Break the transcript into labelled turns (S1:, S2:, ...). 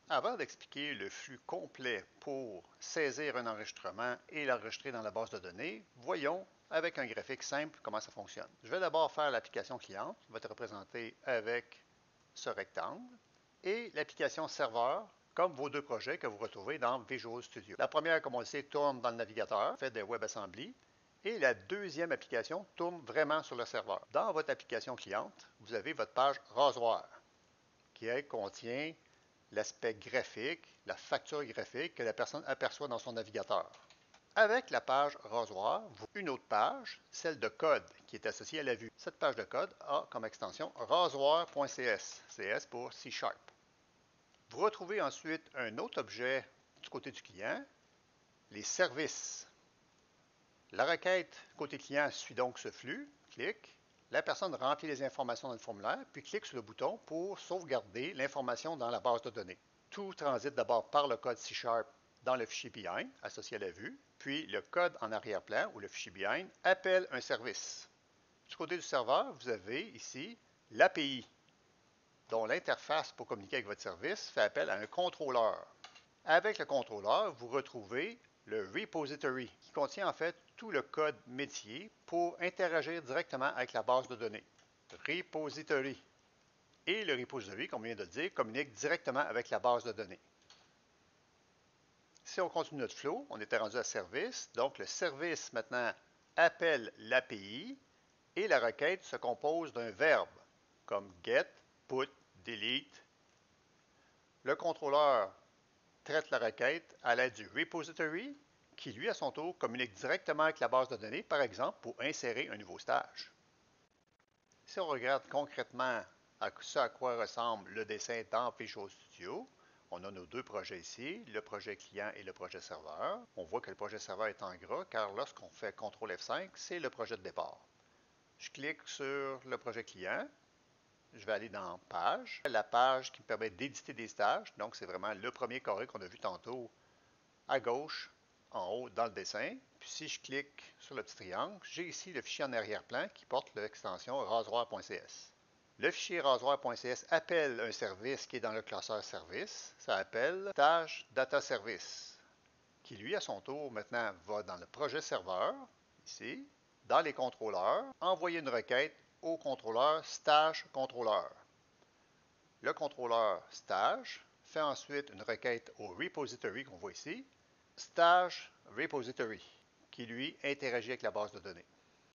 S1: Avant d'expliquer le flux complet pour saisir un enregistrement et l'enregistrer dans la base de données, voyons avec un graphique simple comment ça fonctionne. Je vais d'abord faire l'application cliente qui va être représentée avec ce rectangle et l'application serveur comme vos deux projets que vous retrouvez dans Visual Studio. La première, comme on le sait, tourne dans le navigateur, fait des WebAssembly, et la deuxième application tourne vraiment sur le serveur. Dans votre application cliente, vous avez votre page rasoir qui contient l'aspect graphique, la facture graphique que la personne aperçoit dans son navigateur. Avec la page rasoir, une autre page, celle de code, qui est associée à la vue. Cette page de code a comme extension rasoir.cs, CS pour C#. Vous retrouvez ensuite un autre objet du côté du client, les services. La requête côté client suit donc ce flux, clique, la personne remplit les informations dans le formulaire, puis clique sur le bouton pour sauvegarder l'information dans la base de données. Tout transite d'abord par le code C# dans le fichier behind, associé à la vue, puis le code en arrière-plan, ou le fichier behind, appelle un service. Du côté du serveur, vous avez ici l'API, dont l'interface pour communiquer avec votre service fait appel à un contrôleur. Avec le contrôleur, vous retrouvez le repository, qui contient en fait tout le code métier pour interagir directement avec la base de données. Repository. Et le repository, comme on vient de le dire, communique directement avec la base de données. Si on continue notre flow, on était rendu à service. Donc, le service maintenant appelle l'API et la requête se compose d'un verbe comme get, put, delete. Le contrôleur traite la requête à l'aide du repository qui, lui, à son tour, communique directement avec la base de données, par exemple, pour insérer un nouveau stage. Si on regarde concrètement ce à quoi ressemble le dessin dans Visual Studio, on a nos deux projets ici, le projet client et le projet serveur. On voit que le projet serveur est en gras car lorsqu'on fait CTRL F5, c'est le projet de départ. Je clique sur le projet client. Je vais aller dans Page. La page qui me permet d'éditer des stages. Donc, c'est vraiment le premier carré qu'on a vu tantôt à gauche, en haut, dans le dessin. Puis, si je clique sur le petit triangle, j'ai ici le fichier en arrière-plan qui porte l'extension rasoir.cs. Le fichier rasoir.cs appelle un service qui est dans le classeur service. Ça appelle stage data service, qui lui, à son tour, maintenant, va dans le projet serveur, ici, dans les contrôleurs, envoyer une requête au contrôleur stage contrôleur. Le contrôleur stage fait ensuite une requête au repository qu'on voit ici, stage repository, qui lui interagit avec la base de données.